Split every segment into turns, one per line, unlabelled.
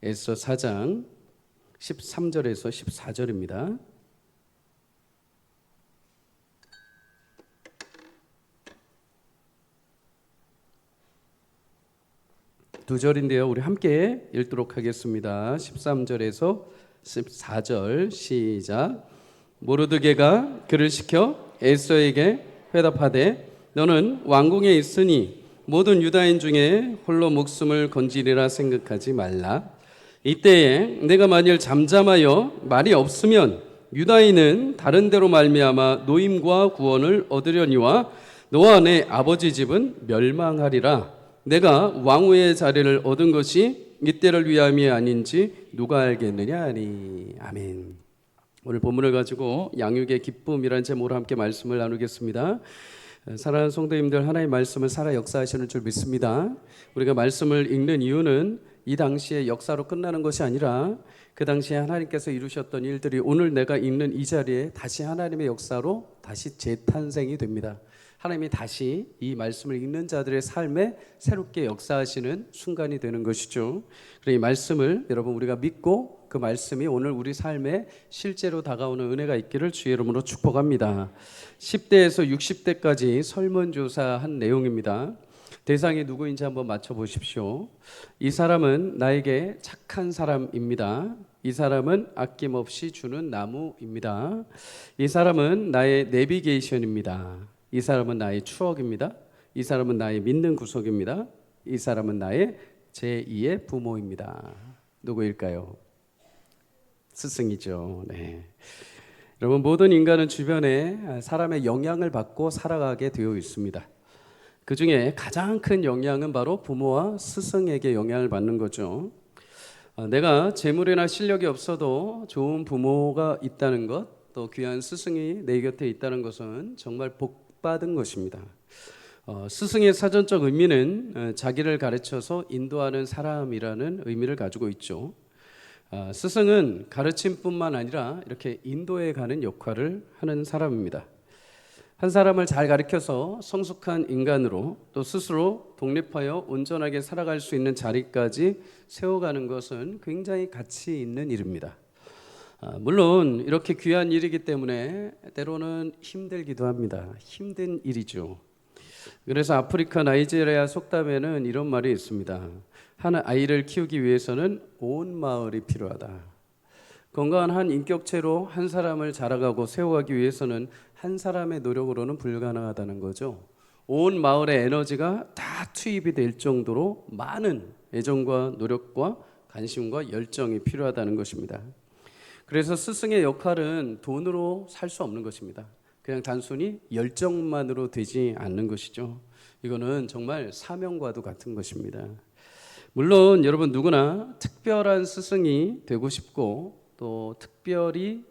에스더 4장 13절에서 14절입니다. 두 절인데요. 우리 함께 읽도록 하겠습니다. 13절에서 14절 시작. 모르드게가 그를 시켜 에스더에게 회답하되 너는 왕궁에 있으니 모든 유다인 중에 홀로 목숨을 건지리라 생각하지 말라. 이때에 내가 만일 잠잠하여 말이 없으면 유다인은 다른 데로 말미암아 노임과 구원을 얻으려니와 너와 내 아버지 집은 멸망하리라. 내가 왕후의 자리를 얻은 것이 이때를 위함이 아닌지 누가 알겠느냐 하니. 아멘. 오늘 본문을 가지고 양육의 기쁨이라는 제목으로 함께 말씀을 나누겠습니다. 사랑하는 성도님들, 하나님의 말씀을 살아 역사하시는 줄 믿습니다. 우리가 말씀을 읽는 이유는 이 당시의 역사로 끝나는 것이 아니라 그 당시에 하나님께서 이루셨던 일들이 오늘 내가 읽는 이 자리에 다시 하나님의 역사로 다시 재탄생이 됩니다. 하나님이 다시 이 말씀을 읽는 자들의 삶에 새롭게 역사하시는 순간이 되는 것이죠. 그래서 이 말씀을 여러분 우리가 믿고 그 말씀이 오늘 우리 삶에 실제로 다가오는 은혜가 있기를 주의 이름으로 축복합니다. 10대에서 60대까지 설문조사한 내용입니다. 대상이 누구인지 한번 맞춰보십시오. 이 사람은 나에게 착한 사람입니다. 이 사람은 아낌없이 주는 나무입니다. 이 사람은 나의 내비게이션입니다. 이 사람은 나의 추억입니다. 이 사람은 나의 믿는 구석입니다. 이 사람은 나의 제2의 부모입니다. 누구일까요? 스승이죠. 네. 여러분, 모든 인간은 주변에 사람의 영향을 받고 살아가게 되어 있습니다. 그 중에 가장 큰 영향은 바로 부모와 스승에게 영향을 받는 거죠. 내가 재물이나 실력이 없어도 좋은 부모가 있다는 것, 또 귀한 스승이 내 곁에 있다는 것은 정말 복받은 것입니다. 스승의 사전적 의미는 자기를 가르쳐서 인도하는 사람이라는 의미를 가지고 있죠. 스승은 가르침뿐만 아니라 이렇게 인도해 가는 역할을 하는 사람입니다. 한 사람을 잘 가르쳐서 성숙한 인간으로 또 스스로 독립하여 온전하게 살아갈 수 있는 자리까지 세워가는 것은 굉장히 가치 있는 일입니다. 물론 이렇게 귀한 일이기 때문에 때로는 힘들기도 합니다. 힘든 일이죠. 그래서 아프리카 나이지리아 속담에는 이런 말이 있습니다. 한 아이를 키우기 위해서는 온 마을이 필요하다. 건강한 한 인격체로 한 사람을 자라가고 세워가기 위해서는 한 사람의 노력으로는 불가능하다는 거죠. 온 마을의 에너지가 다 투입이 될 정도로 많은 애정과 노력과 관심과 열정이 필요하다는 것입니다. 그래서 스승의 역할은 돈으로 살 수 없는 것입니다. 그냥 단순히 열정만으로 되지 않는 것이죠. 이거는 정말 사명과도 같은 것입니다. 물론 여러분 누구나 특별한 스승이 되고 싶고 또 특별히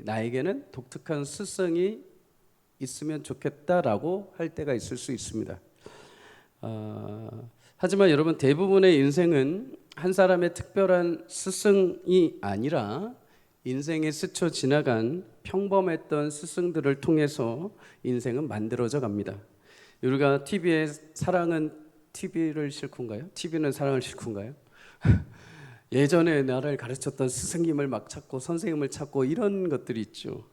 나에게는 독특한 스승이 있으면 좋겠다라고 할 때가 있을 수 있습니다. 하지만 여러분 대부분의 인생은 한 사람의 특별한 스승이 아니라 인생에 스쳐 지나간 평범했던 스승들을 통해서 인생은 만들어져 갑니다. 우리가 TV에 사랑은 TV를 싣고인가요? TV는 사랑을 싣고인가요? 예전에 나를 가르쳤던 스승님을 막 찾고 선생님을 찾고 이런 것들이 있죠.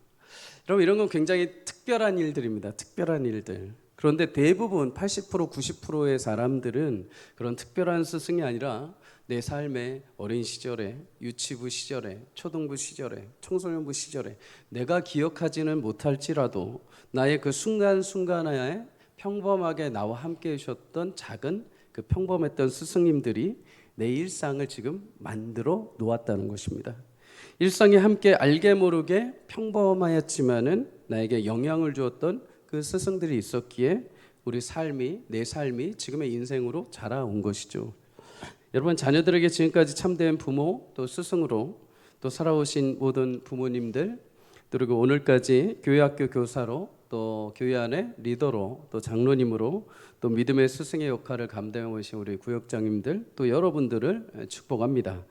여러분 이런 건 굉장히 특별한 일들입니다. 특별한 일들. 그런데 대부분 80% 90%의 사람들은 그런 특별한 스승이 아니라 내 삶의 어린 시절에, 유치부 시절에, 초등부 시절에, 청소년부 시절에 내가 기억하지는 못할지라도 나의 그 순간순간에 평범하게 나와 함께 해주셨던 작은 그 평범했던 스승님들이 내 일상을 지금 만들어 놓았다는 것입니다. 일상에 함께 알게 모르게 평범하였지만은 나에게 영향을 주었던 그 스승들이 있었기에 우리 삶이, 내 삶이 지금의 인생으로 자라온 것이죠. 여러분 자녀들에게 지금까지 참된 부모 또 스승으로 또 살아오신 모든 부모님들 그리고 오늘까지 교회 학교 교사로 또 교회 안의 리더로 또 장로님으로 또 믿음의 스승의 역할을 감당해 오신 우리 구역장님들 또 여러분들을 축복합니다.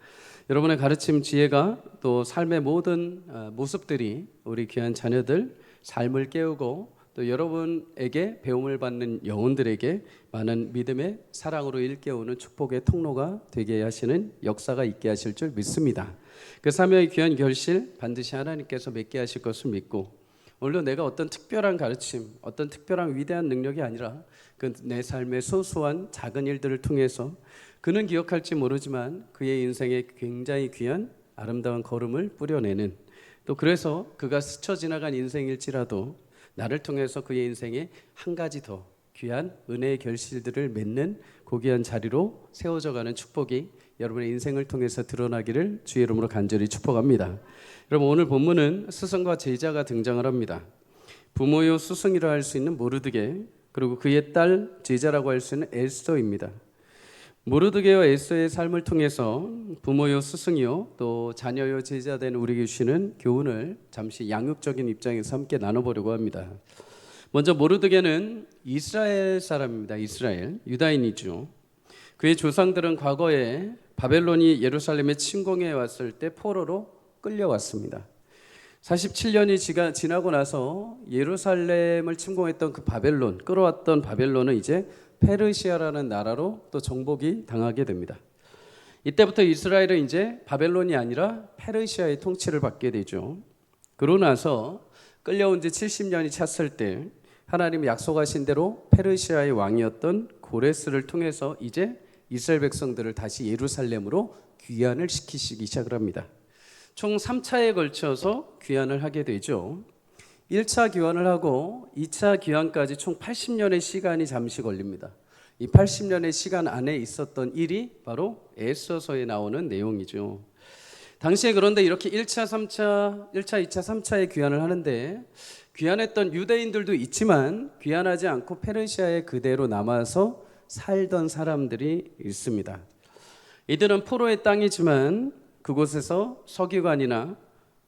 여러분의 가르침 지혜가 또 삶의 모든 모습들이 우리 귀한 자녀들 삶을 깨우고 또 여러분에게 배움을 받는 영혼들에게 많은 믿음의 사랑으로 일깨우는 축복의 통로가 되게 하시는 역사가 있게 하실 줄 믿습니다. 그 사명의 귀한 결실 반드시 하나님께서 맺게 하실 것을 믿고, 물론 내가 어떤 특별한 가르침, 어떤 특별한 위대한 능력이 아니라 그 내 삶의 소소한 작은 일들을 통해서 그는 기억할지 모르지만 그의 인생에 굉장히 귀한 아름다운 걸음을 뿌려내는, 또 그래서 그가 스쳐 지나간 인생일지라도 나를 통해서 그의 인생에 한 가지 더 귀한 은혜의 결실들을 맺는 고귀한 자리로 세워져가는 축복이 여러분의 인생을 통해서 드러나기를 주의 이름으로 간절히 축복합니다. 여러분, 오늘 본문은 스승과 제자가 등장을 합니다. 부모요 스승이라 할 수 있는 모르드게, 그리고 그의 딸 제자라고 할 수 있는 에스더입니다. 모르드게와 에스더의 삶을 통해서 부모요 스승이요 또 자녀요 제자 된 우리에게 주시는 교훈을 잠시 양육적인 입장에서 함께 나눠보려고 합니다. 먼저 모르드게는 이스라엘 사람입니다. 이스라엘 유다인이죠. 그의 조상들은 과거에 바벨론이 예루살렘에 침공해 왔을 때 포로로 끌려왔습니다. 47년이 지나고 나서 예루살렘을 침공했던 그 바벨론, 끌어왔던 바벨론은 이제 페르시아라는 나라로 또 정복이 당하게 됩니다. 이때부터 이스라엘은 이제 바벨론이 아니라 페르시아의 통치를 받게 되죠. 그러고 나서 끌려온 지 70년이 찼을 때 하나님이 약속하신 대로 페르시아의 왕이었던 고레스를 통해서 이제 이스라엘 백성들을 다시 예루살렘으로 귀환을 시키시기 시작을 합니다. 총 3차에 걸쳐서 귀환을 하게 되죠. 1차 귀환을 하고 2차 귀환까지 총 80년의 시간이 잠시 걸립니다. 이 80년의 시간 안에 있었던 일이 바로 에스더서에 나오는 내용이죠. 당시에 그런데 이렇게 1차, 2차, 3차에 귀환을 하는데, 귀환했던 유대인들도 있지만 귀환하지 않고 페르시아에 그대로 남아서 살던 사람들이 있습니다. 이들은 포로의 땅이지만 그곳에서 서기관이나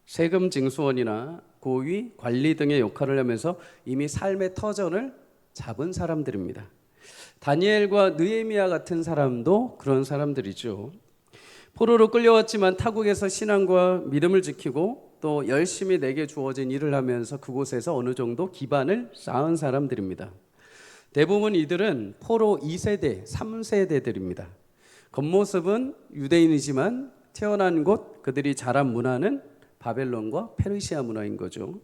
세금 징수원이나 고위, 관리 등의 역할을 하면서 이미 삶의 터전을 잡은 사람들입니다. 다니엘과 느헤미야 같은 사람도 그런 사람들이죠. 포로로 끌려왔지만 타국에서 신앙과 믿음을 지키고 또 열심히 내게 주어진 일을 하면서 그곳에서 어느 정도 기반을 쌓은 사람들입니다. 대부분 이들은 포로 2세대, 3세대들입니다. 겉모습은 유대인이지만 태어난 곳, 그들이 자란 문화는 바벨론과 페르시아 문화인 거죠.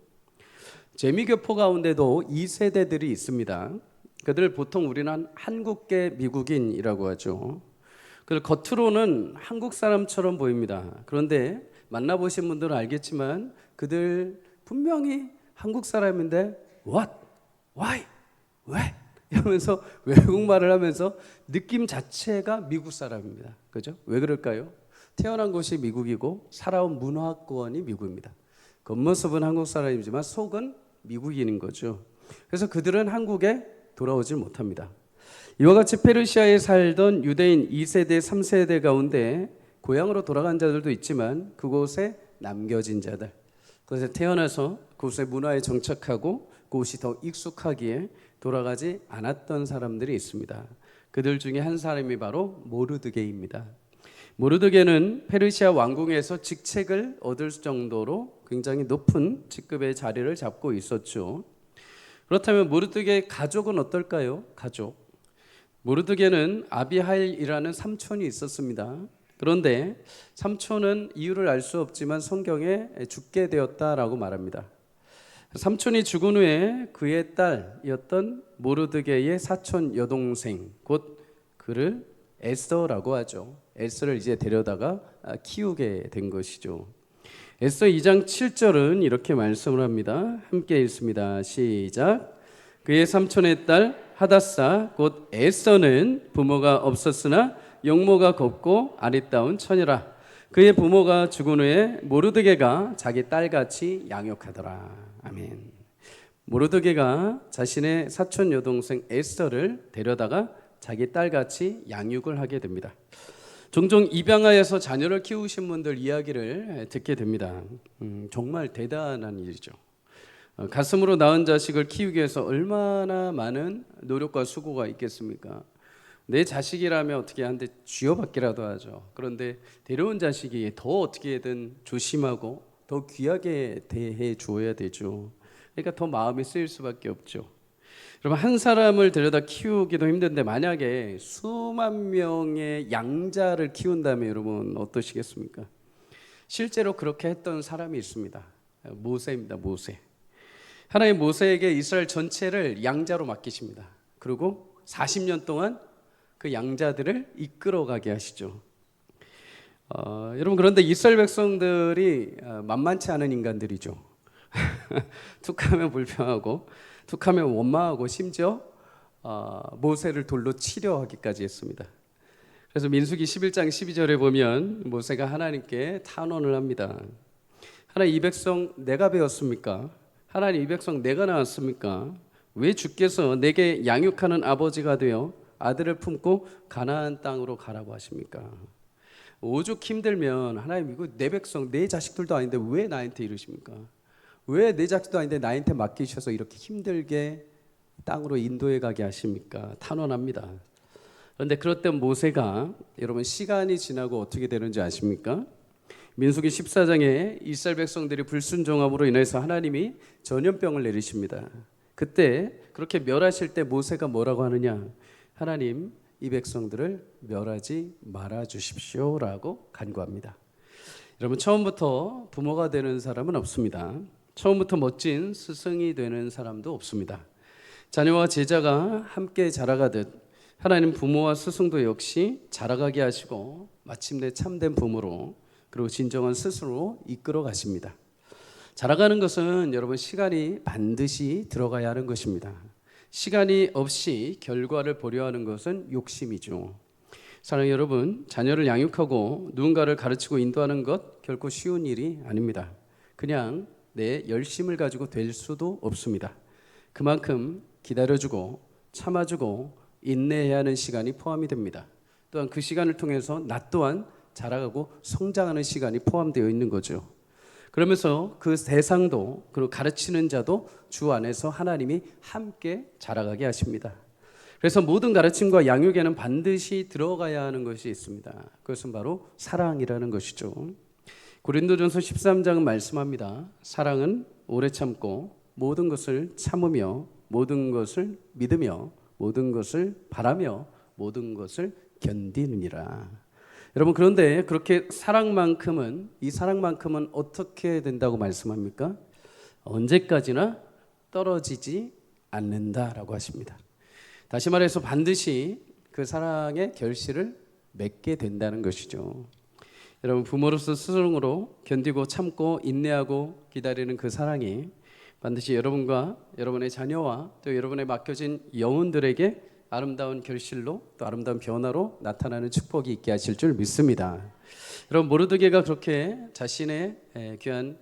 재미교포 가운데도 2세대들이 있습니다. 그들을 보통 우리는 한국계 미국인이라고 하죠. 그들 겉으로는 한국 사람처럼 보입니다. 그런데 만나보신 분들은 알겠지만 그들 분명히 한국 사람인데 What? Why? 왜? 이러면서 외국말을 하면서 느낌 자체가 미국 사람입니다. 그죠? 왜 그럴까요? 태어난 곳이 미국이고 살아온 문화권이 미국입니다. 겉모습은 한국 사람이지만 속은 미국인인 거죠. 그래서 그들은 한국에 돌아오질 못합니다. 이와 같이 페르시아에 살던 유대인 2세대, 3세대 가운데 고향으로 돌아간 자들도 있지만 그곳에 남겨진 자들, 그곳에 태어나서 그곳의 문화에 정착하고 그곳이 더 익숙하기에 돌아가지 않았던 사람들이 있습니다. 그들 중에 한 사람이 바로 모르드게입니다. 모르드게는 페르시아 왕궁에서 직책을 얻을 정도로 굉장히 높은 직급의 자리를 잡고 있었죠. 그렇다면 모르드게 가족은 어떨까요? 가족. 모르드게는 아비하일이라는 삼촌이 있었습니다. 그런데 삼촌은 이유를 알 수 없지만 성경에 죽게 되었다라고 말합니다. 삼촌이 죽은 후에 그의 딸이었던 모르드게의 사촌 여동생, 곧 그를 에스더라고 하죠. 에스더를 이제 데려다가 키우게 된 것이죠. 에스더 2장 7절은 이렇게 말씀을 합니다. 함께 읽습니다. 시작. 그의 삼촌의 딸 하다사 곧 에스더는 부모가 없었으나 용모가 곱고 아리따운 처녀라. 그의 부모가 죽은 후에 모르드게가 자기 딸같이 양육하더라. 아멘. 모르드게가 자신의 사촌 여동생 에스더를 데려다가 자기 딸같이 양육을 하게 됩니다. 종종 입양하여서 자녀를 키우신 분들 이야기를 듣게 됩니다. 정말 대단한 일이죠. 가슴으로 낳은 자식을 키우기 위해서 얼마나 많은 노력과 수고가 있겠습니까? 내 자식이라면 어떻게 한데 쥐어받기라도 하죠. 그런데 데려온 자식이 더 어떻게든 조심하고 더 귀하게 대해 주어야 되죠. 그러니까 더 마음이 쓰일 수밖에 없죠. 여러분, 한 사람을 들여다 키우기도 힘든데 만약에 수만 명의 양자를 키운다면 여러분 어떠시겠습니까? 실제로 그렇게 했던 사람이 있습니다. 모세입니다. 모세. 하나님 모세에게 이스라엘 전체를 양자로 맡기십니다. 그리고 40년 동안 그 양자들을 이끌어가게 하시죠. 여러분, 그런데 이스라엘 백성들이 만만치 않은 인간들이죠. 툭하면 불평하고 툭하면 원망하고 심지어 모세를 돌로 치려 하기까지 했습니다. 그래서 민수기 11장 12절에 보면 모세가 하나님께 탄원을 합니다. 하나님, 이 백성 내가 배웠습니까? 하나님, 이 백성 내가 낳았습니까? 왜 주께서 내게 양육하는 아버지가 되어 아들을 품고 가나안 땅으로 가라고 하십니까? 오죽 힘들면 하나님, 이거 내 백성 내 자식들도 아닌데 왜 나한테 이러십니까? 왜 내 자식도 아닌데 나한테 맡기셔서 이렇게 힘들게 땅으로 인도해 가게 하십니까? 탄원합니다. 그런데 그럴 때 모세가, 여러분, 시간이 지나고 어떻게 되는지 아십니까? 민수기 14장에 이스라엘 백성들이 불순종함으로 인해서 하나님이 전염병을 내리십니다. 그때 그렇게 멸하실 때 모세가 뭐라고 하느냐? 하나님, 이 백성들을 멸하지 말아 주십시오라고 간구합니다. 여러분, 처음부터 부모가 되는 사람은 없습니다. 처음부터 멋진 스승이 되는 사람도 없습니다. 자녀와 제자가 함께 자라가듯 하나님 부모와 스승도 역시 자라가게 하시고 마침내 참된 부모로, 그리고 진정한 스승으로 이끌어 가십니다. 자라가는 것은 여러분 시간이 반드시 들어가야 하는 것입니다. 시간이 없이 결과를 보려 하는 것은 욕심이죠. 사랑하는 여러분, 자녀를 양육하고 누군가를 가르치고 인도하는 것 결코 쉬운 일이 아닙니다. 그냥 내 열심을 가지고 될 수도 없습니다. 그만큼 기다려주고 참아주고 인내해야 하는 시간이 포함이 됩니다. 또한 그 시간을 통해서 나 또한 자라가고 성장하는 시간이 포함되어 있는 거죠. 그러면서 그 대상도, 그리고 가르치는 자도 주 안에서 하나님이 함께 자라가게 하십니다. 그래서 모든 가르침과 양육에는 반드시 들어가야 하는 것이 있습니다. 그것은 바로 사랑이라는 것이죠. 고린도전서 13장은 말씀합니다. 사랑은 오래 참고 모든 것을 참으며 모든 것을 믿으며 모든 것을 바라며 모든 것을 견디느니라. 여러분, 그런데 그렇게 사랑만큼은, 이 사랑만큼은 어떻게 된다고 말씀합니까? 언제까지나 떨어지지 않는다라고 하십니다. 다시 말해서 반드시 그 사랑의 결실을 맺게 된다는 것이죠. 여러분, 부모로서 스승으로 견디고 참고 인내하고 기다리는 그 사랑이 반드시 여러분과 여러분의 자녀와 또 여러분의 맡겨진 영혼들에게 아름다운 결실로, 또 아름다운 변화로 나타나는 축복이 있게 하실 줄 믿습니다. 여러분, 모르드게가 그렇게 자신의 귀한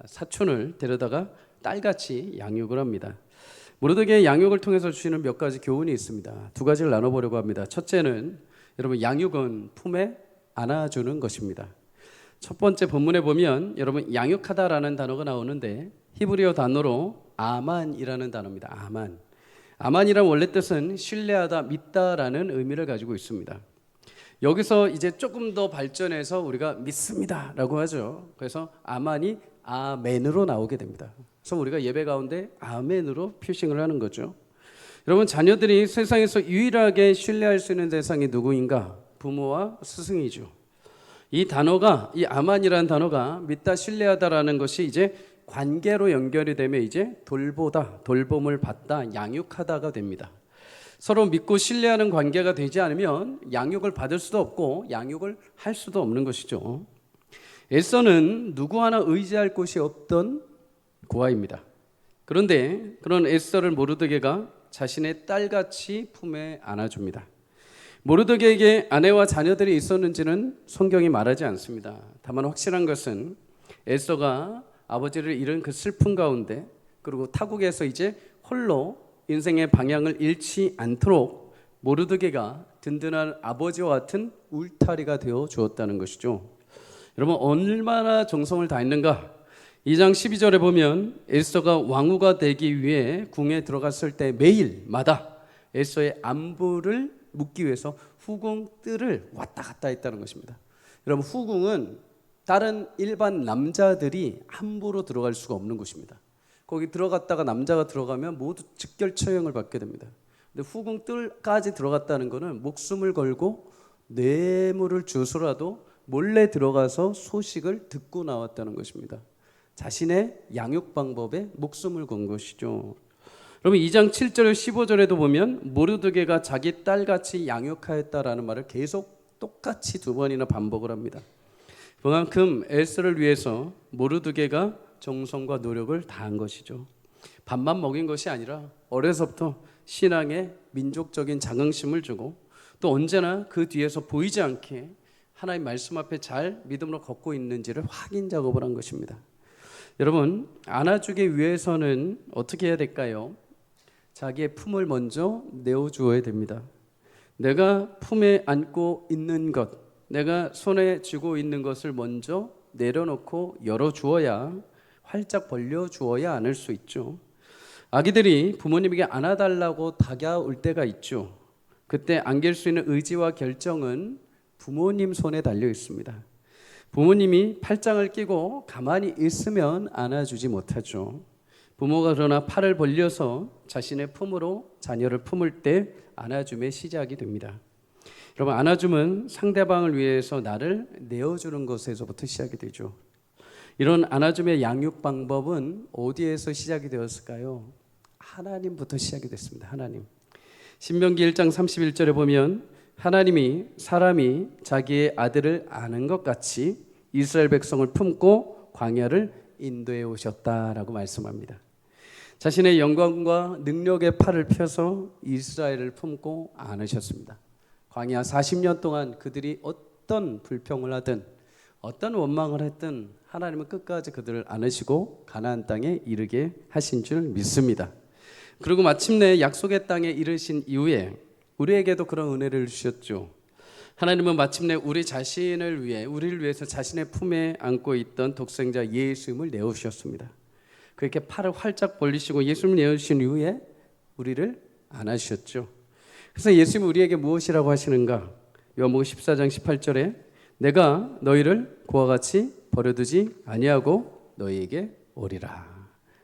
사촌을 데려다가 딸같이 양육을 합니다. 모르드게의 양육을 통해서 주시는 몇 가지 교훈이 있습니다. 두 가지를 나눠보려고 합니다. 첫째는, 여러분, 양육은 품에 안아주는 것입니다. 첫 번째 본문에 보면 여러분, 양육하다라는 단어가 나오는데 히브리어 단어로 아만이라는 단어입니다. 아만. 아만이란 원래 뜻은 신뢰하다, 믿다라는 의미를 가지고 있습니다. 여기서 이제 조금 더 발전해서 우리가 믿습니다라고 하죠. 그래서 아만이 아멘으로 나오게 됩니다. 그래서 우리가 예배 가운데 아멘으로 표싱을 하는 거죠. 여러분, 자녀들이 세상에서 유일하게 신뢰할 수 있는 대상이 누구인가? 부모와 스승이죠. 이 단어가, 이 아만이라는 단어가 믿다, 신뢰하다라는 것이 이제 관계로 연결이 되면 이제 돌보다, 돌봄을 받다, 양육하다가 됩니다. 서로 믿고 신뢰하는 관계가 되지 않으면 양육을 받을 수도 없고 양육을 할 수도 없는 것이죠. 에서는 누구 하나 의지할 곳이 없던 고아입니다. 그런데 그런 에서를 모르드게가 자신의 딸같이 품에 안아줍니다. 모르드게에게 아내와 자녀들이 있었는지는 성경이 말하지 않습니다. 다만 확실한 것은 에서가 아버지를 잃은 그 슬픔 가운데, 그리고 타국에서 이제 홀로 인생의 방향을 잃지 않도록 모르드게가 든든한 아버지와 같은 울타리가 되어 주었다는 것이죠. 여러분, 얼마나 정성을 다했는가? 2장 12절에 보면 에스더가 왕후가 되기 위해 궁에 들어갔을 때 매일마다 에스더의 안부를 묻기 위해서 후궁 뜰을 왔다 갔다 했다는 것입니다. 여러분, 후궁은 다른 일반 남자들이 함부로 들어갈 수가 없는 곳입니다. 거기 들어갔다가 남자가 들어가면 모두 직결 처형을 받게 됩니다. 근데 후궁뜰까지 들어갔다는 것은 목숨을 걸고 뇌물을 주서라도 몰래 들어가서 소식을 듣고 나왔다는 것입니다. 자신의 양육 방법에 목숨을 건 것이죠. 그러면 2장 7절 15절에도 보면 모르드게가 자기 딸같이 양육하였다라는 말을 계속 똑같이 두 번이나 반복을 합니다. 그만큼 에스더를 위해서 모르드게가 정성과 노력을 다한 것이죠. 밥만 먹인 것이 아니라 어려서부터 신앙에 민족적인 자긍심을 주고 또 언제나 그 뒤에서 보이지 않게 하나님 말씀 앞에 잘 믿음으로 걷고 있는지를 확인 작업을 한 것입니다. 여러분, 안아주기 위해서는 어떻게 해야 될까요? 자기의 품을 먼저 내어주어야 됩니다. 내가 품에 안고 있는 것, 내가 손에 쥐고 있는 것을 먼저 내려놓고 열어주어야, 활짝 벌려주어야 안을 수 있죠. 아기들이 부모님에게 안아달라고 다가올 때가 있죠. 그때 안길 수 있는 의지와 결정은 부모님 손에 달려 있습니다. 부모님이 팔짱을 끼고 가만히 있으면 안아주지 못하죠. 부모가 그러나 팔을 벌려서 자신의 품으로 자녀를 품을 때 안아줌의 시작이 됩니다. 여러분, 안아줌은 상대방을 위해서 나를 내어주는 것에서부터 시작이 되죠. 이런 안아줌의 양육 방법은 어디에서 시작이 되었을까요? 하나님부터 시작이 됐습니다. 하나님. 신명기 1장 31절에 보면 하나님이 사람이 자기의 아들을 아는 것 같이 이스라엘 백성을 품고 광야를 인도해 오셨다라고 말씀합니다. 자신의 영광과 능력의 팔을 펴서 이스라엘을 품고 안으셨습니다. 광야 40년 동안 그들이 어떤 불평을 하든 어떤 원망을 했든 하나님은 끝까지 그들을 안으시고 가나안 땅에 이르게 하신 줄 믿습니다. 그리고 마침내 약속의 땅에 이르신 이후에 우리에게도 그런 은혜를 주셨죠. 하나님은 마침내 우리 자신을 위해, 우리를 위해서 자신의 품에 안고 있던 독생자 예수님을 내어주셨습니다. 그렇게 팔을 활짝 벌리시고 예수님을 내어주신 이후에 우리를 안아주셨죠. 그래서 예수님이 우리에게 무엇이라고 하시는가? 요한복음 14장 18절에 내가 너희를 그와 같이 버려두지 아니하고 너희에게 오리라.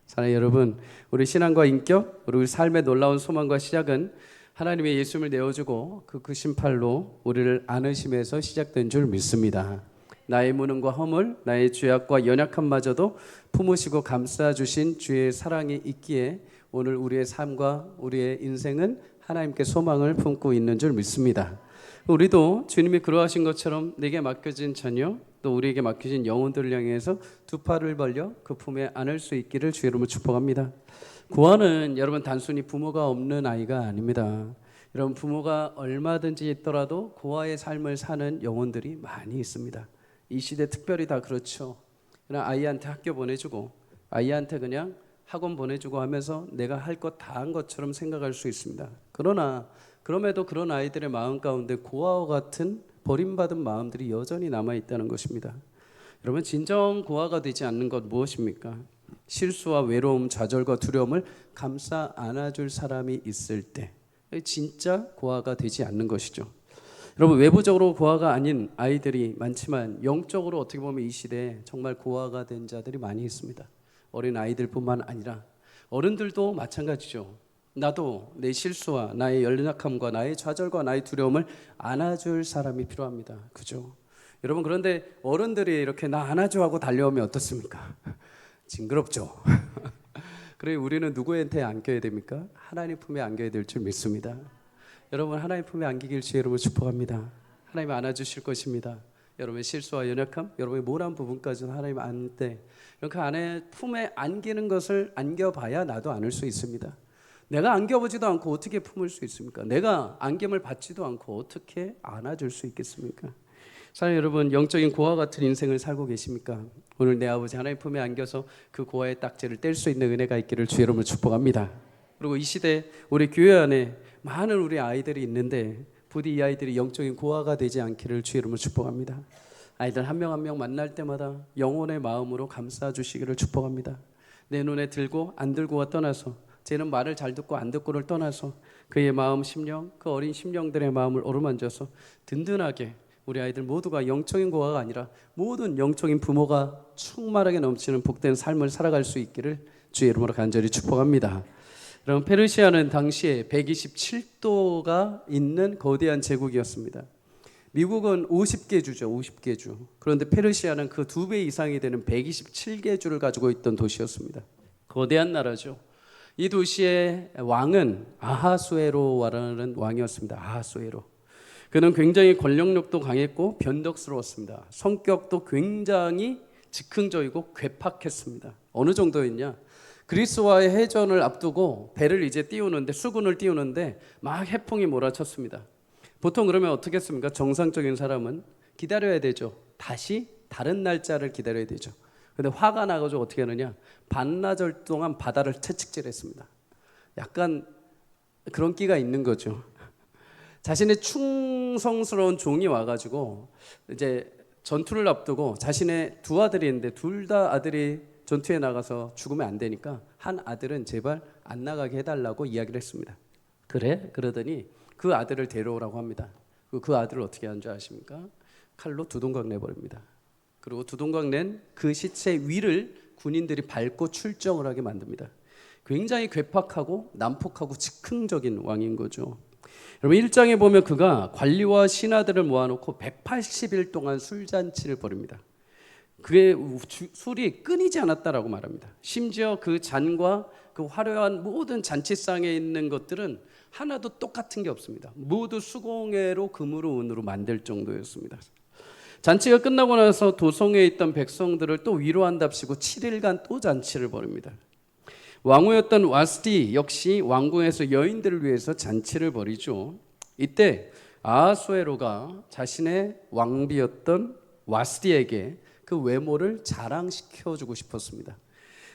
사랑하는 여러분, 우리 신앙과 인격, 우리 삶의 놀라운 소망과 시작은 하나님의 예수님을 내어주고 그 신팔로 우리를 안으심에서 시작된 줄 믿습니다. 나의 무능과 허물, 나의 죄악과 연약함마저도 품으시고 감싸주신 주의 사랑이 있기에 오늘 우리의 삶과 우리의 인생은 하나님께 소망을 품고 있는 줄 믿습니다. 우리도 주님이 그러하신 것처럼 내게 맡겨진 자녀, 또 우리에게 맡겨진 영혼들을 향해서 두 팔을 벌려 그 품에 안을 수 있기를 주의 이름으로 축복합니다. 구원은 여러분 단순히 부모가 없는 아이가 아닙니다. 여러분, 부모가 얼마든지 있더라도 고아의 삶을 사는 영혼들이 많이 있습니다. 이 시대 특별히 다 그렇죠. 그냥 아이한테 학교 보내주고 아이한테 그냥 학원 보내주고 하면서 내가 할 것 다 한 것처럼 생각할 수 있습니다. 그러나 그럼에도 그런 아이들의 마음 가운데 고아와 같은 버림받은 마음들이 여전히 남아있다는 것입니다. 여러분, 진정 고아가 되지 않는 것 무엇입니까? 실수와 외로움, 좌절과 두려움을 감싸 안아줄 사람이 있을 때 진짜 고아가 되지 않는 것이죠. 여러분, 외부적으로 고아가 아닌 아이들이 많지만 영적으로 어떻게 보면 이 시대에 정말 고아가 된 자들이 많이 있습니다. 어린 아이들뿐만 아니라 어른들도 마찬가지죠. 나도 내 실수와 나의 연약함과 나의 좌절과 나의 두려움을 안아줄 사람이 필요합니다. 그죠? 여러분, 그런데 어른들이 이렇게 나 안아줘 하고 달려오면 어떻습니까? 징그럽죠. 그래, 우리는 누구한테 안겨야 됩니까? 하나님 품에 안겨야 될 줄 믿습니다. 여러분, 하나님 품에 안기길 주의 이름으로 축복합니다. 하나님 안아주실 것입니다. 여러분의 실수와 연약함, 여러분의 모난 부분까지는 하나님 안을 때 이렇게 안에 품에 안기는 것을 안겨봐야 나도 안을 수 있습니다. 내가 안겨보지도 않고 어떻게 품을 수 있습니까? 내가 안김을 받지도 않고 어떻게 안아줄 수 있겠습니까? 사랑하는 여러분, 영적인 고아 같은 인생을 살고 계십니까? 오늘 내 아버지 하나님 품에 안겨서 그 고아의 딱지를 뗄 수 있는 은혜가 있기를 주의 이름으로 축복합니다. 그리고 이 시대 우리 교회 안에 많은 우리 아이들이 있는데 부디 이 아이들이 영적인 고아가 되지 않기를 주의 이름으로 축복합니다. 아이들 한 명 한 명 만날 때마다 영혼의 마음으로 감싸 주시기를 축복합니다. 내 눈에 들고 안 들고와 떠나서, 쟤는 말을 잘 듣고 안 듣고를 떠나서 그의 마음 심령, 그 어린 심령들의 마음을 어루만져서 든든하게 우리 아이들 모두가 영적인 고아가 아니라 모든 영적인 부모가 충만하게 넘치는 복된 삶을 살아갈 수 있기를 주의 이름으로 간절히 축복합니다. 여러분, 페르시아는 당시에 127도가 있는 거대한 제국이었습니다. 미국은 50개 주죠. 50개 주. 그런데 페르시아는 그 2배 이상이 되는 127개 주를 가지고 있던 도시였습니다. 거대한 나라죠. 이 도시의 왕은 아하수에로라는 왕이었습니다. 아하수에로. 그는 굉장히 권력력도 강했고 변덕스러웠습니다. 성격도 굉장히 즉흥적이고 괴팍했습니다. 어느 정도였냐? 그리스와의 해전을 앞두고 배를 이제 띄우는데, 수군을 띄우는데 막 해풍이 몰아쳤습니다. 보통 그러면 어떻게 했습니까? 정상적인 사람은 기다려야 되죠. 다시 다른 날짜를 기다려야 되죠. 근데 화가 나가지고 어떻게 하느냐? 반나절 동안 바다를 채찍질했습니다. 약간 그런 끼가 있는 거죠. 자신의 충성스러운 종이 와가지고 이제 전투를 앞두고 자신의 2아들이 있는데 둘 다 아들이 전투에 나가서 죽으면 안 되니까 한 아들은 제발 안 나가게 해달라고 이야기를 했습니다. 그래? 그러더니 그 아들을 데려오라고 합니다. 그 아들을 어떻게 한 줄 아십니까? 칼로 두동강 내버립니다. 그리고 두동강 낸 그 시체 위를 군인들이 밟고 출정을 하게 만듭니다. 굉장히 괴팍하고 난폭하고 즉흥적인 왕인 거죠. 여러분, 1장에 보면 그가 관리와 신하들을 모아놓고 180일 동안 술잔치를 벌입니다. 그의 술이 끊이지 않았다라고 말합니다. 심지어 그 잔과 그 화려한 모든 잔치상에 있는 것들은 하나도 똑같은 게 없습니다. 모두 수공예로 금으로 은으로 만들 정도였습니다. 잔치가 끝나고 나서 도성에 있던 백성들을 또 위로한답시고 7일간 또 잔치를 벌입니다. 왕후였던 와스디 역시 왕궁에서 여인들을 위해서 잔치를 벌이죠. 이때 아하수에로가 자신의 왕비였던 와스디에게 그 외모를 자랑시켜주고 싶었습니다.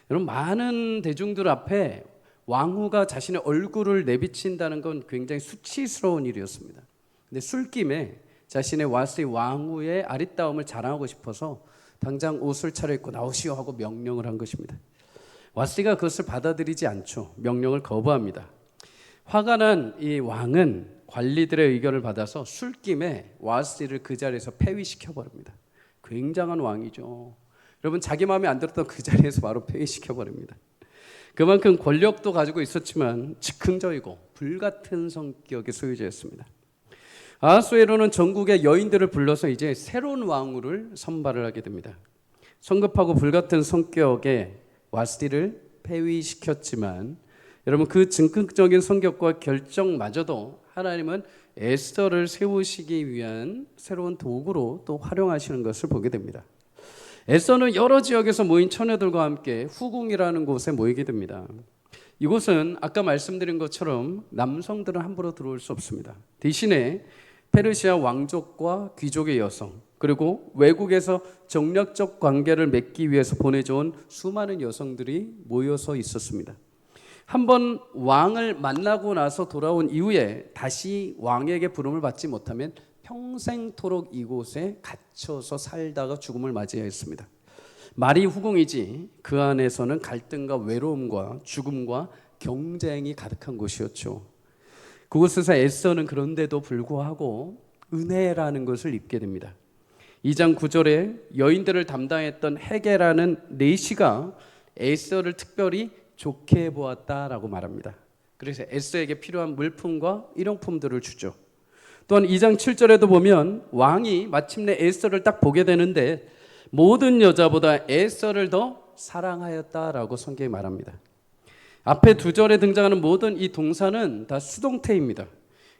여러분, 많은 대중들 앞에 왕후가 자신의 얼굴을 내비친다는 건 굉장히 수치스러운 일이었습니다. 근데 술김에 자신의 와스디 왕후의 아리따움을 자랑하고 싶어서 당장 옷을 차려입고 나오시오 하고 명령을 한 것입니다. 와스디가 그것을 받아들이지 않죠. 명령을 거부합니다. 화가 난 이 왕은 관리들의 의견을 받아서 술김에 와스디를 그 자리에서 폐위시켜버립니다. 굉장한 왕이죠. 여러분, 자기 마음에 안 들었던 그 자리에서 바로 폐위시켜버립니다. 그만큼 권력도 가지고 있었지만 즉흥적이고 불같은 성격의 소유자였습니다. 아하수에로는 전국의 여인들을 불러서 이제 새로운 왕후를 선발을 하게 됩니다. 성급하고 불같은 성격의 와스디를 폐위시켰지만 여러분, 그 즉흥적인 성격과 결정마저도 하나님은 에스더를 세우시기 위한 새로운 도구로 또 활용하시는 것을 보게 됩니다. 에스더는 여러 지역에서 모인 처녀들과 함께 후궁이라는 곳에 모이게 됩니다. 이곳은 아까 말씀드린 것처럼 남성들은 함부로 들어올 수 없습니다. 대신에 페르시아 왕족과 귀족의 여성, 그리고 외국에서 정략적 관계를 맺기 위해서 보내져온 수많은 여성들이 모여서 있었습니다. 한번 왕을 만나고 나서 돌아온 이후에 다시 왕에게 부름을 받지 못하면 평생토록 이곳에 갇혀서 살다가 죽음을 맞이해야 했습니다. 말이 후궁이지 그 안에서는 갈등과 외로움과 죽음과 경쟁이 가득한 곳이었죠. 그곳에서 에스더는 그런데도 불구하고 은혜라는 것을 입게 됩니다. 2장 9절에 여인들을 담당했던 헤게라는 내시가 에스더를 특별히 좋게 보았다라고 말합니다. 그래서 에스더에게 필요한 물품과 일용품들을 주죠. 또한 2장 7절에도 보면 왕이 마침내 에스더를 딱 보게 되는데 모든 여자보다 에스더를 더 사랑하였다라고 성경이 말합니다. 앞에 2절에 등장하는 모든 이 동사는 다 수동태입니다.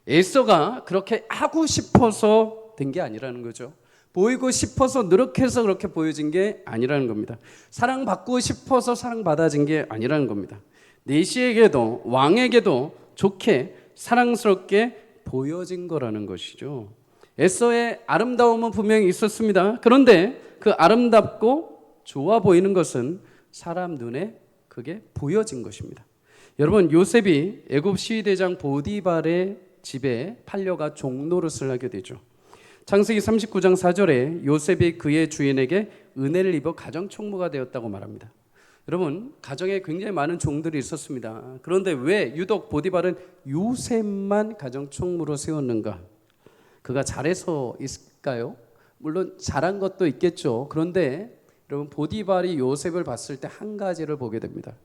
에스더가 그렇게 하고 싶어서 된 게 아니라는 거죠. 보이고 싶어서 노력해서 그렇게 보여진 게 아니라는 겁니다. 사랑받고 싶어서 사랑받아진 게 아니라는 겁니다. 내시에게도 왕에게도 좋게 사랑스럽게 보여진 거라는 것이죠. 에스더의 아름다움은 분명히 있었습니다. 그런데 그 아름답고 좋아 보이는 것은 사람 눈에 그게 보여진 것입니다. 여러분, 요셉이 애굽 시위대장 보디발의 집에 팔려가 종노릇을 하게 되죠. 창세기 39장 4절에 요셉이 그의 주인에게 은혜를 입어 가정총무가 되었다고 말합니다. 여러분, 가정에 굉장히 많은 종들이 있었습니다. 그런데 왜 유독 보디발은 요셉만 가정총무로 세웠는가? 그가 잘해서 있을까요? 물론 잘한 것도 있겠죠. 그런데 여러분, 보디발이 요셉을 봤을 때 한 가지를 보게 됩니다.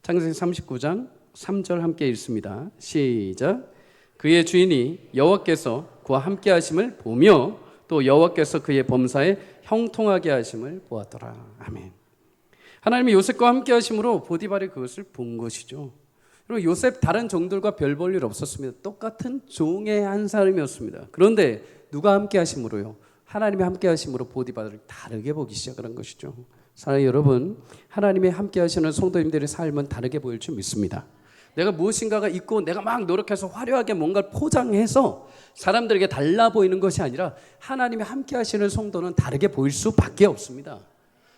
창세기 39장 3절 함께 읽습니다. 시작. 그의 주인이 여호와께서 그와 함께 하심을 보며 또 여호와께서 그의 범사에 형통하게 하심을 보았더라. 아멘. 하나님이 요셉과 함께 하심으로 보디발이 그것을 본 것이죠. 그리고 요셉 다른 종들과 별 볼 일 없었습니다. 똑같은 종의 한 사람이었습니다. 그런데 누가 함께 하심으로요? 하나님이 함께 하심으로 보디발을 다르게 보기 시작한 것이죠. 사랑하는 여러분, 하나님이 함께 하시는 성도님들의 삶은 다르게 보일 줄 믿습니다. 내가 무엇인가가 있고 내가 막 노력해서 화려하게 뭔가를 포장해서 사람들에게 달라 보이는 것이 아니라 하나님이 함께 하시는 성도는 다르게 보일 수밖에 없습니다.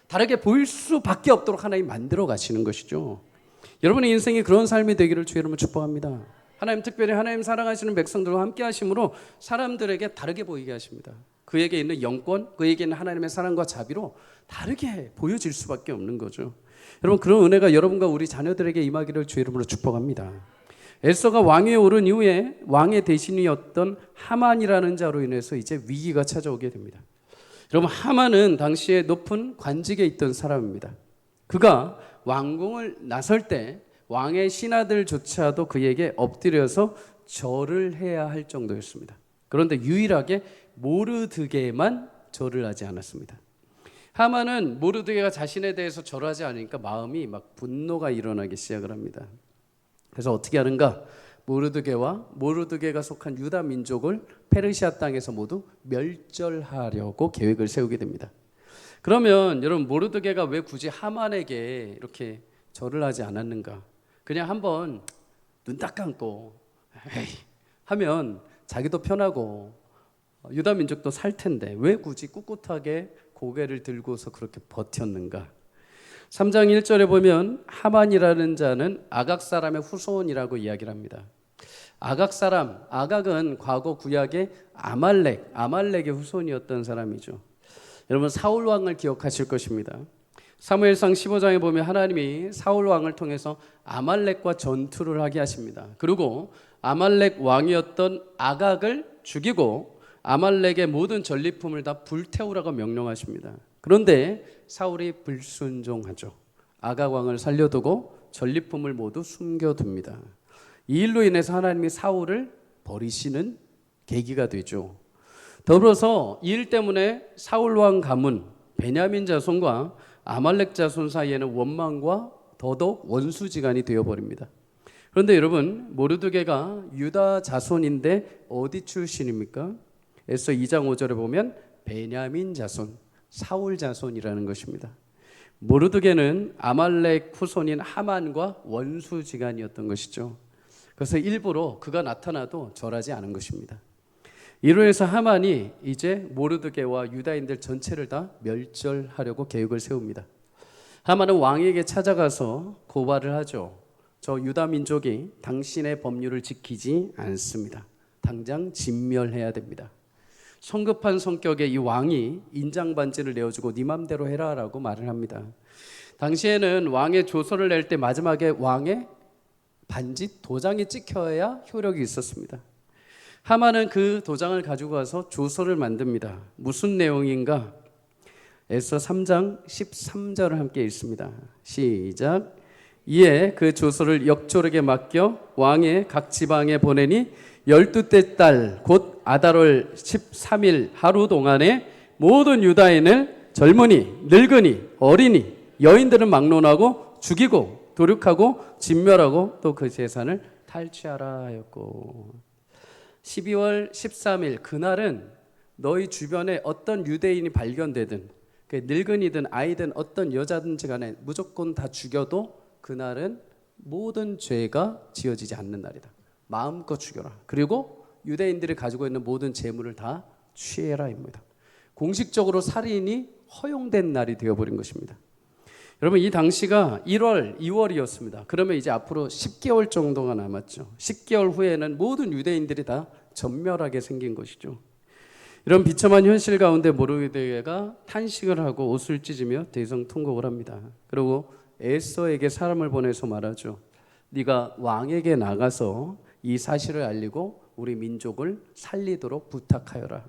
다르게 보일 수밖에 없도록 하나님 만들어 가시는 것이죠. 여러분의 인생이 그런 삶이 되기를 주의 이름으로 축복합니다. 하나님, 특별히 하나님 사랑하시는 백성들과 함께 하심으로 사람들에게 다르게 보이게 하십니다. 그에게 있는 영권, 그에게 있는 하나님의 사랑과 자비로 다르게 보여질 수밖에 없는 거죠. 여러분, 그런 은혜가 여러분과 우리 자녀들에게 임하기를 주의 이름으로 축복합니다. 에스더가 왕위에 오른 이후에 왕의 대신이었던 하만이라는 자로 인해서 이제 위기가 찾아오게 됩니다. 여러분, 하만은 당시에 높은 관직에 있던 사람입니다. 그가 왕궁을 나설 때 왕의 신하들조차도 그에게 엎드려서 절을 해야 할 정도였습니다. 그런데 유일하게 모르드게만 절을 하지 않았습니다. 하만은 모르드게가 자신에 대해서 절하지 않으니까 마음이 막 분노가 일어나기 시작을 합니다. 그래서 어떻게 하는가? 모르드게가 속한 유다 민족을 페르시아 땅에서 모두 멸절하려고 계획을 세우게 됩니다. 그러면 여러분, 모르드게가 왜 굳이 하만에게 이렇게 절을 하지 않았는가? 그냥 한번 눈 딱 감고 에이 하면 자기도 편하고 유다 민족도 살 텐데 왜 굳이 꿋꿋하게 고개를 들고서 그렇게 버텼는가? 3장 1절에 보면 하만이라는 자는 아각 사람의 후손이라고 이야기를 합니다. 아각 사람, 아각은 과거 구약의 아말렉의 후손이었던 사람이죠. 여러분, 사울 왕을 기억하실 것입니다. 사무엘상 15장에 보면 하나님이 사울 왕을 통해서 아말렉과 전투를 하게 하십니다. 그리고 아말렉 왕이었던 아각을 죽이고 아말렉의 모든 전리품을 다 불태우라고 명령하십니다. 그런데 사울이 불순종하죠. 아각 왕을 살려두고 전리품을 모두 숨겨둡니다. 이 일로 인해서 하나님이 사울을 버리시는 계기가 되죠. 더불어서 이 일 때문에 사울 왕 가문 베냐민 자손과 아말렉 자손 사이에는 원망과 더더욱 원수지간이 되어버립니다. 그런데 여러분, 모르드게가 유다 자손인데 어디 출신입니까? 에스더 2장 5절에 보면 베냐민 자손, 사울 자손이라는 것입니다. 모르드게는 아말렉 후손인 하만과 원수지간이었던 것이죠. 그래서 일부러 그가 나타나도 절하지 않은 것입니다. 이로 해서 하만이 이제 모르드게와 유다인들 전체를 다 멸절하려고 계획을 세웁니다. 하만은 왕에게 찾아가서 고발을 하죠. 저 유다 민족이 당신의 법률을 지키지 않습니다. 당장 진멸해야 됩니다. 성급한 성격의 이 왕이 인장반지를 내어주고 네 맘대로 해라라고 말을 합니다. 당시에는 왕의 조서를 낼 때 마지막에 왕의 반지 도장이 찍혀야 효력이 있었습니다. 하만은 그 도장을 가지고 가서 조서를 만듭니다. 무슨 내용인가? 에스더 3장 13절을 함께 읽습니다. 시작. 이에 그 조서를 역조력에 맡겨 왕의 각 지방에 보내니 12대 달 곧 아달월 13일 하루 동안에 모든 유다인을 젊은이, 늙은이, 어린이, 여인들을 막론하고 죽이고 도륙하고 진멸하고 또 그 재산을 탈취하라 하였고, 12월 13일 그날은 너희 주변에 어떤 유대인이 발견되든 늙은이든 아이든 어떤 여자든지 간에 무조건 다 죽여도 그날은 모든 죄가 지어지지 않는 날이다. 마음껏 죽여라. 그리고 유대인들이 가지고 있는 모든 재물을 다 취해라입니다. 공식적으로 살인이 허용된 날이 되어버린 것입니다. 여러분, 이 당시가 1월, 2월이었습니다. 그러면 이제 앞으로 10개월 정도가 남았죠. 10개월 후에는 모든 유대인들이 다 전멸하게 생긴 것이죠. 이런 비참한 현실 가운데 모르드게가 탄식을 하고 옷을 찢으며 대성통곡을 합니다. 그리고 에스더에게 사람을 보내서 말하죠. 네가 왕에게 나가서 이 사실을 알리고 우리 민족을 살리도록 부탁하여라.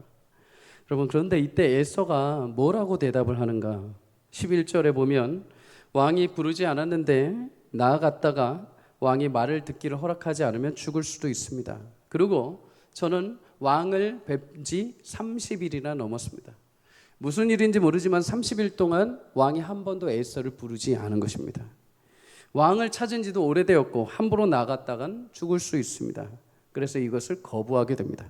여러분, 그런데 이때 에스더가 뭐라고 대답을 하는가? 11절에 보면 왕이 부르지 않았는데 나아갔다가 왕이 말을 듣기를 허락하지 않으면 죽을 수도 있습니다. 그리고 저는 왕을 뵌 지 30일이나 넘었습니다. 무슨 일인지 모르지만 30일 동안 왕이 한 번도 에스더를 부르지 않은 것입니다. 왕을 찾은 지도 오래되었고 함부로 나갔다간 죽을 수 있습니다. 그래서 이것을 거부하게 됩니다.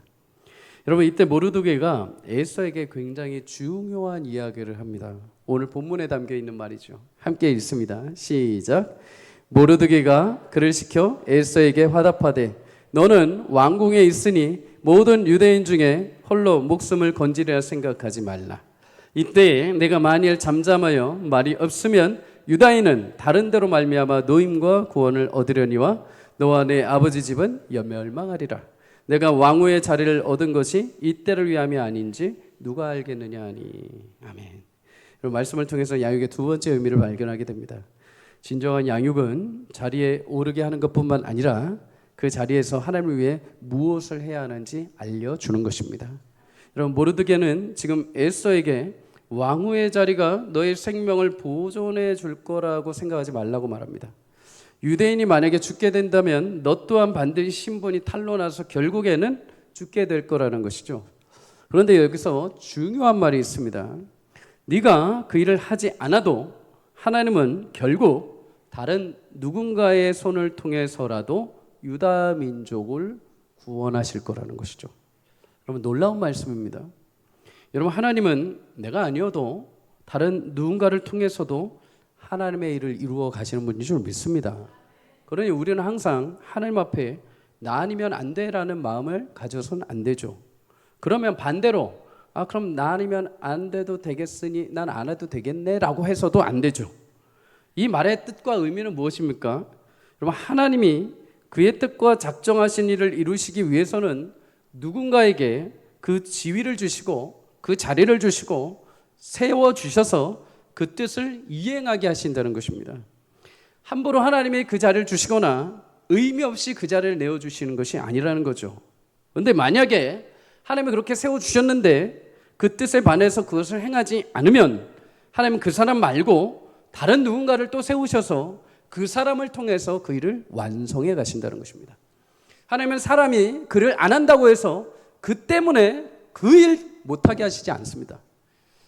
여러분, 이때 모르드게가 에스더에게 굉장히 중요한 이야기를 합니다. 오늘 본문에 담겨 있는 말이죠. 함께 읽습니다. 시작. 모르드게가 그를 시켜 에스더에게 화답하되 너는 왕궁에 있으니 모든 유대인 중에 홀로 목숨을 건지리라 생각하지 말라. 이때 내가 만일 잠잠하여 말이 없으면 유다인은 다른 데로 말미암아 노임과 구원을 얻으려니와 너와 내 아버지 집은 멸망하리라. 내가 왕후의 자리를 얻은 것이 이때를 위함이 아닌지 누가 알겠느냐 하니. 아멘. 여러분, 말씀을 통해서 양육의 두 번째 의미를 발견하게 됩니다. 진정한 양육은 자리에 오르게 하는 것뿐만 아니라 그 자리에서 하나님을 위해 무엇을 해야 하는지 알려주는 것입니다. 여러분, 모르드게는 지금 에스더에게 왕후의 자리가 너의 생명을 보존해 줄 거라고 생각하지 말라고 말합니다. 유대인이 만약에 죽게 된다면 너 또한 반드시 신분이 탄로나서 결국에는 죽게 될 거라는 것이죠. 그런데 여기서 중요한 말이 있습니다. 네가 그 일을 하지 않아도 하나님은 결국 다른 누군가의 손을 통해서라도 유다 민족을 구원하실 거라는 것이죠. 여러분, 놀라운 말씀입니다. 여러분, 하나님은 내가 아니어도 다른 누군가를 통해서도 하나님의 일을 이루어 가시는 분인 줄 믿습니다. 그러니 우리는 항상 하나님 앞에 나 아니면 안 돼라는 마음을 가져서는 안 되죠. 그러면 반대로 그럼 나 아니면 안 돼도 되겠으니 난 안 해도 되겠네라고 해서도 안 되죠. 이 말의 뜻과 의미는 무엇입니까? 여러분, 하나님이 그의 뜻과 작정하신 일을 이루시기 위해서는 누군가에게 그 지위를 주시고 그 자리를 주시고 세워주셔서 그 뜻을 이행하게 하신다는 것입니다. 함부로 하나님이 그 자리를 주시거나 의미 없이 그 자리를 내어주시는 것이 아니라는 거죠. 그런데 만약에 하나님이 그렇게 세워주셨는데 그 뜻에 반해서 그것을 행하지 않으면 하나님은 그 사람 말고 다른 누군가를 또 세우셔서 그 사람을 통해서 그 일을 완성해 가신다는 것입니다. 하나님은 사람이 그를 안 한다고 해서 그 때문에 그 일 못하게 하시지 않습니다.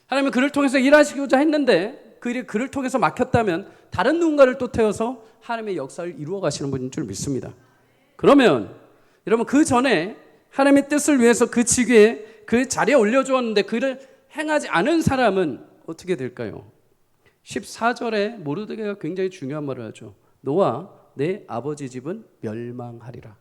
하나님은 그를 통해서 일하시고자 했는데 그 일이 그를 통해서 막혔다면 다른 누군가를 또 태워서 하나님의 역사를 이루어 가시는 분인 줄 믿습니다. 그러면 여러분, 그 전에 하나님의 뜻을 위해서 그 직위에 그 자리에 올려주었는데 그 일을 행하지 않은 사람은 어떻게 될까요? 14절에 모르드게가 굉장히 중요한 말을 하죠. 너와 내 아버지 집은 멸망하리라.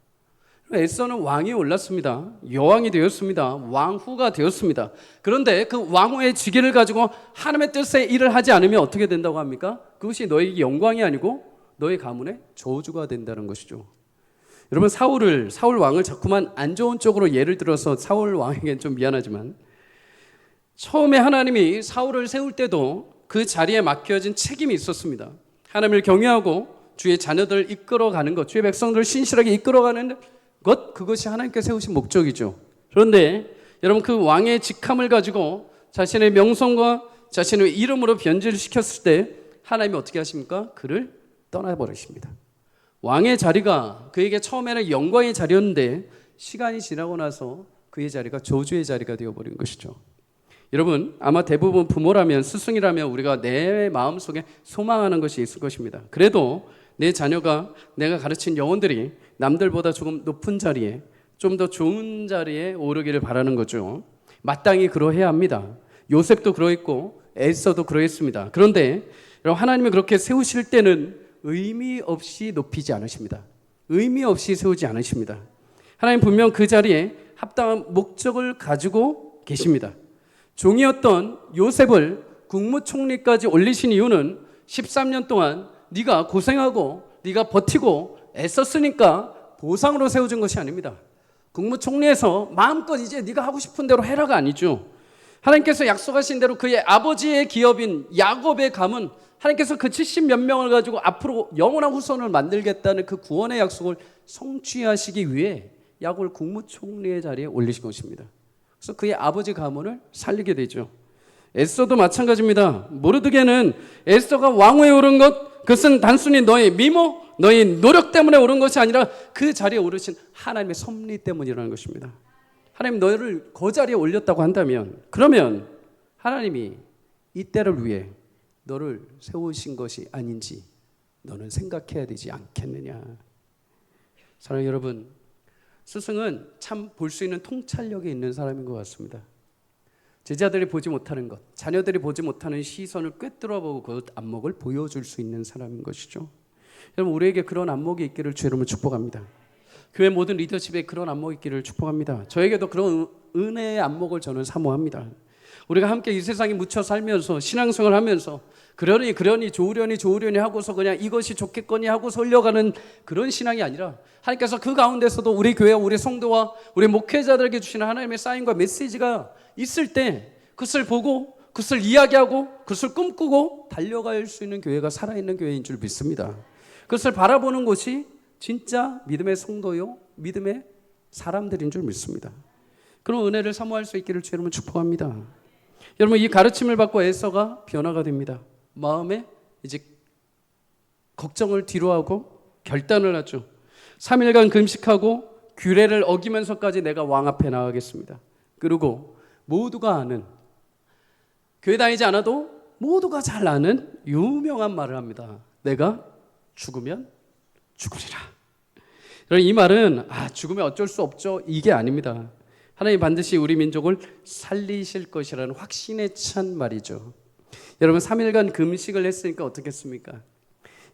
에스더는 왕이 올랐습니다. 여왕이 되었습니다. 왕후가 되었습니다. 그런데 그 왕후의 직위를 가지고 하나님의 뜻에 일을 하지 않으면 어떻게 된다고 합니까? 그것이 너에게 영광이 아니고 너의 가문의 저주가 된다는 것이죠. 여러분, 사울 왕을 자꾸만 안 좋은 쪽으로 예를 들어서 사울 왕에겐 좀 미안하지만 처음에 하나님이 사울을 세울 때도 그 자리에 맡겨진 책임이 있었습니다. 하나님을 경외하고 주의 자녀들을 이끌어가는 것, 주의 백성들을 신실하게 이끌어가는 그것이 하나님께 세우신 목적이죠. 그런데 여러분, 그 왕의 직함을 가지고 자신의 명성과 자신의 이름으로 변질을 시켰을 때 하나님이 어떻게 하십니까? 그를 떠나버리십니다. 왕의 자리가 그에게 처음에는 영광의 자리였는데 시간이 지나고 나서 그의 자리가 저주의 자리가 되어버린 것이죠. 여러분, 아마 대부분 부모라면, 스승이라면 우리가 내 마음속에 소망하는 것이 있을 것입니다. 그래도 내 자녀가 내가 가르친 영혼들이 남들보다 조금 높은 자리에, 좀 더 좋은 자리에 오르기를 바라는 거죠. 마땅히 그러해야 합니다. 요셉도 그러했고 에스더도 그러했습니다. 그런데 여러분, 하나님이 그렇게 세우실 때는 의미 없이 높이지 않으십니다. 의미 없이 세우지 않으십니다. 하나님 분명 그 자리에 합당한 목적을 가지고 계십니다. 종이었던 요셉을 국무총리까지 올리신 이유는 13년 동안 네가 고생하고 네가 버티고 애썼으니까 보상으로 세워준 것이 아닙니다. 국무총리에서 마음껏 이제 네가 하고 싶은 대로 해라가 아니죠. 하나님께서 약속하신 대로 그의 아버지의 기업인 야곱의 가문, 하나님께서 그 70몇 명을 가지고 앞으로 영원한 후손을 만들겠다는 그 구원의 약속을 성취하시기 위해 야곱을 국무총리의 자리에 올리신 것입니다. 그래서 그의 아버지 가문을 살리게 되죠. 에스더도 마찬가지입니다. 모르드게는 에스더가 왕위에 오른 것, 그것은 단순히 너의 미모, 너의 노력 때문에 오른 것이 아니라 그 자리에 오르신 하나님의 섭리 때문이라는 것입니다. 하나님 너를 그 자리에 올렸다고 한다면 그러면 하나님이 이 때를 위해 너를 세우신 것이 아닌지 너는 생각해야 되지 않겠느냐. 사랑하는 여러분, 스승은 참 볼 수 있는 통찰력이 있는 사람인 것 같습니다. 제자들이 보지 못하는 것, 자녀들이 보지 못하는 시선을 꿰뚫어보고 그 안목을 보여줄 수 있는 사람인 것이죠. 여러분, 우리에게 그런 안목이 있기를 주 여러분 축복합니다. 교회 모든 리더십에 그런 안목이 있기를 축복합니다. 저에게도 그런 은혜의 안목을 저는 사모합니다. 우리가 함께 이 세상에 묻혀 살면서 신앙생활을 하면서 그러니 좋으려니 하고서 그냥 이것이 좋겠거니 하고 설려가는 그런 신앙이 아니라 하나님께서 그 가운데서도 우리 교회와 우리 성도와 우리 목회자들에게 주시는 하나님의 사인과 메시지가 있을 때 그것을 보고 그것을 이야기하고 그것을 꿈꾸고 달려갈 수 있는 교회가 살아있는 교회인 줄 믿습니다. 그것을 바라보는 곳이 진짜 믿음의 성도요 믿음의 사람들인 줄 믿습니다. 그런 은혜를 사모할 수 있기를 주 여러분 축복합니다. 여러분, 이 가르침을 받고 에서가 변화가 됩니다. 마음에 이제 걱정을 뒤로하고 결단을 하죠. 3일간 금식하고 규례를 어기면서까지 내가 왕 앞에 나가겠습니다. 그리고 모두가 아는, 교회 다니지 않아도 모두가 잘 아는 유명한 말을 합니다. 내가 죽으면 죽으리라. 이 말은 죽으면 어쩔 수 없죠, 이게 아닙니다. 하나님 반드시 우리 민족을 살리실 것이라는 확신에 찬 말이죠. 여러분, 3일간 금식을 했으니까 어떻겠습니까?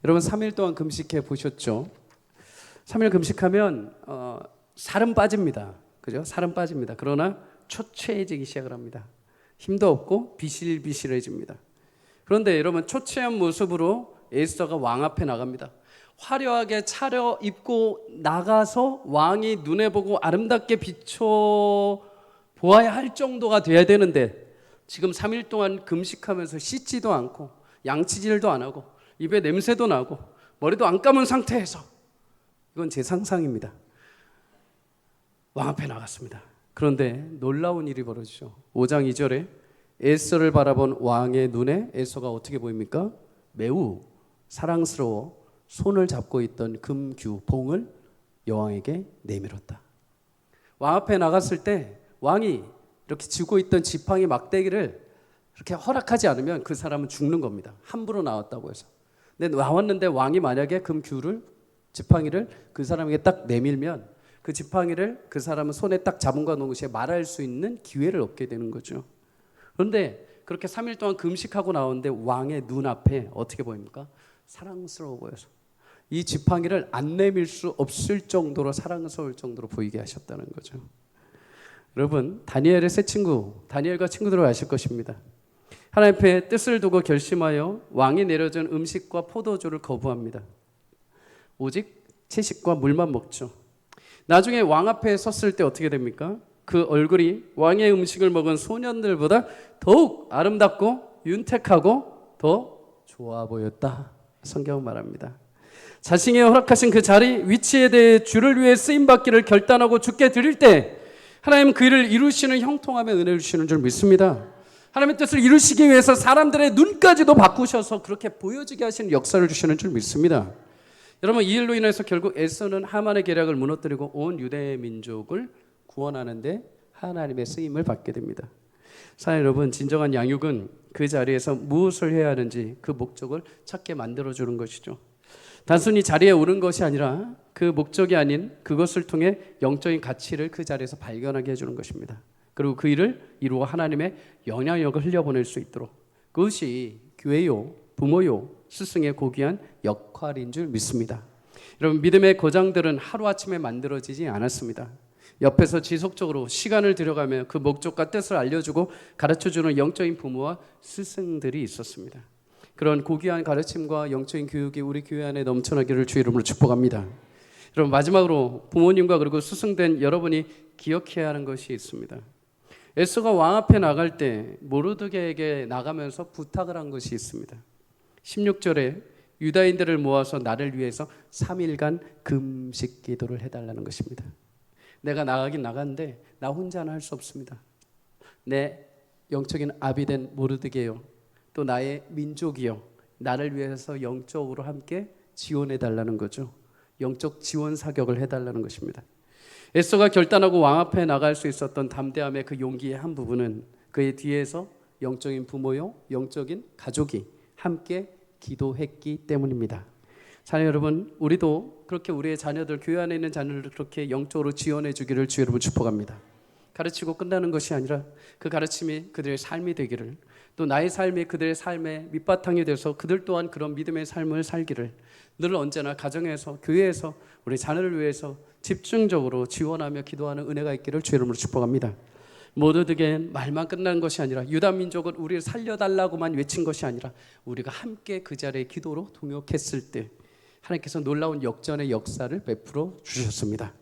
여러분, 3일 동안 금식해 보셨죠? 3일 금식하면 살은 빠집니다. 그죠? 살은 빠집니다. 그러나 초췌해지기 시작을 합니다. 힘도 없고 비실비실해집니다. 그런데 여러분, 초췌한 모습으로 에스더가 왕 앞에 나갑니다. 화려하게 차려입고 나가서 왕이 눈에 보고 아름답게 비춰 보아야 할 정도가 돼야 되는데 지금 3일 동안 금식하면서 씻지도 않고 양치질도 안 하고 입에 냄새도 나고 머리도 안 감은 상태에서, 이건 제 상상입니다, 왕 앞에 나갔습니다. 그런데 놀라운 일이 벌어지죠. 5장 2절에 에스더를 바라본 왕의 눈에 에스더가 어떻게 보입니까? 매우 사랑스러워 손을 잡고 있던 금규 봉을 여왕에게 내밀었다. 왕 앞에 나갔을 때 왕이 이렇게 쥐고 있던 지팡이 막대기를 이렇게 허락하지 않으면 그 사람은 죽는 겁니다. 함부로 나왔다고 해서. 근데 나왔는데 왕이 만약에 금규를, 지팡이를 그 사람에게 딱 내밀면 그 지팡이를 그 사람은 손에 딱 잡은과 동시에 말할 수 있는 기회를 얻게 되는 거죠. 그런데 그렇게 3일 동안 금식하고 나오는데 왕의 눈앞에 어떻게 보입니까? 사랑스러워 보여서 이 지팡이를 안 내밀 수 없을 정도로 사랑스러울 정도로 보이게 하셨다는 거죠. 여러분, 다니엘의 세 친구, 다니엘과 친구들을 아실 것입니다. 하나님 앞에 뜻을 두고 결심하여 왕이 내려준 음식과 포도주를 거부합니다. 오직 채식과 물만 먹죠. 나중에 왕 앞에 섰을 때 어떻게 됩니까? 그 얼굴이 왕의 음식을 먹은 소년들보다 더욱 아름답고 윤택하고 더 좋아 보였다. 성경은 말합니다. 자신이 허락하신 그 자리, 위치에 대해 주를 위해 쓰임받기를 결단하고 주께 드릴 때 하나님은 그 일을 이루시는 형통함의 은혜를 주시는 줄 믿습니다. 하나님의 뜻을 이루시기 위해서 사람들의 눈까지도 바꾸셔서 그렇게 보여지게 하시는 역사를 주시는 줄 믿습니다. 여러분, 이 일로 인해서 결국 에서는 하만의 계략을 무너뜨리고 온 유대 민족을 구원하는 데 하나님의 쓰임을 받게 됩니다. 사랑하는 여러분, 진정한 양육은 그 자리에서 무엇을 해야 하는지 그 목적을 찾게 만들어주는 것이죠. 단순히 자리에 오른 것이 아니라 그 목적이 아닌 그것을 통해 영적인 가치를 그 자리에서 발견하게 해주는 것입니다. 그리고 그 일을 이루어 하나님의 영향력을 흘려보낼 수 있도록, 그것이 교회요, 부모요, 스승의 고귀한 역할인 줄 믿습니다. 여러분, 믿음의 고장들은 하루아침에 만들어지지 않았습니다. 옆에서 지속적으로 시간을 들여가며 그 목적과 뜻을 알려주고 가르쳐주는 영적인 부모와 스승들이 있었습니다. 그런 고귀한 가르침과 영적인 교육이 우리 교회 안에 넘쳐나기를 주의 이름으로 축복합니다. 여러분, 마지막으로 부모님과 그리고 스승된 여러분이 기억해야 하는 것이 있습니다. 에스더가 왕 앞에 나갈 때 모르드게에게 나가면서 부탁을 한 것이 있습니다. 16절에 유다인들을 모아서 나를 위해서 3일간 금식 기도를 해달라는 것입니다. 내가 나가긴 나갔는데 나 혼자는 할 수 없습니다. 내 영적인 아비된 모르드게요, 또 나의 민족이요, 나를 위해서 영적으로 함께 지원해 달라는 거죠. 영적 지원 사격을 해달라는 것입니다. 에스더가 결단하고 왕 앞에 나갈 수 있었던 담대함의 그 용기의 한 부분은 그의 뒤에서 영적인 부모요, 영적인 가족이 함께 기도했기 때문입니다. 자녀 여러분, 우리도 그렇게 우리의 자녀들, 교회 안에 있는 자녀들을 그렇게 영적으로 지원해 주기를 주 여러분 축복합니다. 가르치고 끝나는 것이 아니라 그 가르침이 그들의 삶이 되기를, 또 나의 삶이 그들의 삶의 밑바탕이 돼서 그들 또한 그런 믿음의 삶을 살기를 늘 언제나 가정에서, 교회에서 우리 자녀를 위해서 집중적으로 지원하며 기도하는 은혜가 있기를 주의 이름으로 축복합니다. 모두에게 말만 끝나는 것이 아니라, 유다 민족은 우리를 살려달라고만 외친 것이 아니라 우리가 함께 그 자리에 기도로 동역했을 때 하나님께서 놀라운 역전의 역사를 베풀어 주셨습니다.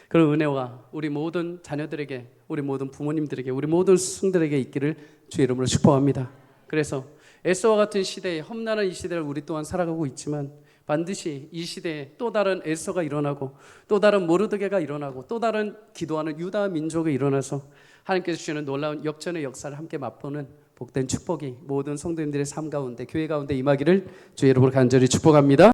그런 은혜와 우리 모든 자녀들에게, 우리 모든 부모님들에게, 우리 모든 스승들에게 있기를 주의 이름으로 축복합니다. 그래서 에스더와 같은 시대에, 험난한 이 시대를 우리 또한 살아가고 있지만 반드시 이 시대에 또 다른 에스더가 일어나고, 또 다른 모르드게가 일어나고, 또 다른 기도하는 유다 민족이 일어나서 하나님께서 주시는 놀라운 역전의 역사를 함께 맛보는 복된 축복이 모든 성도님들의 삶 가운데, 교회 가운데 임하기를 주의 이름으로 간절히 축복합니다.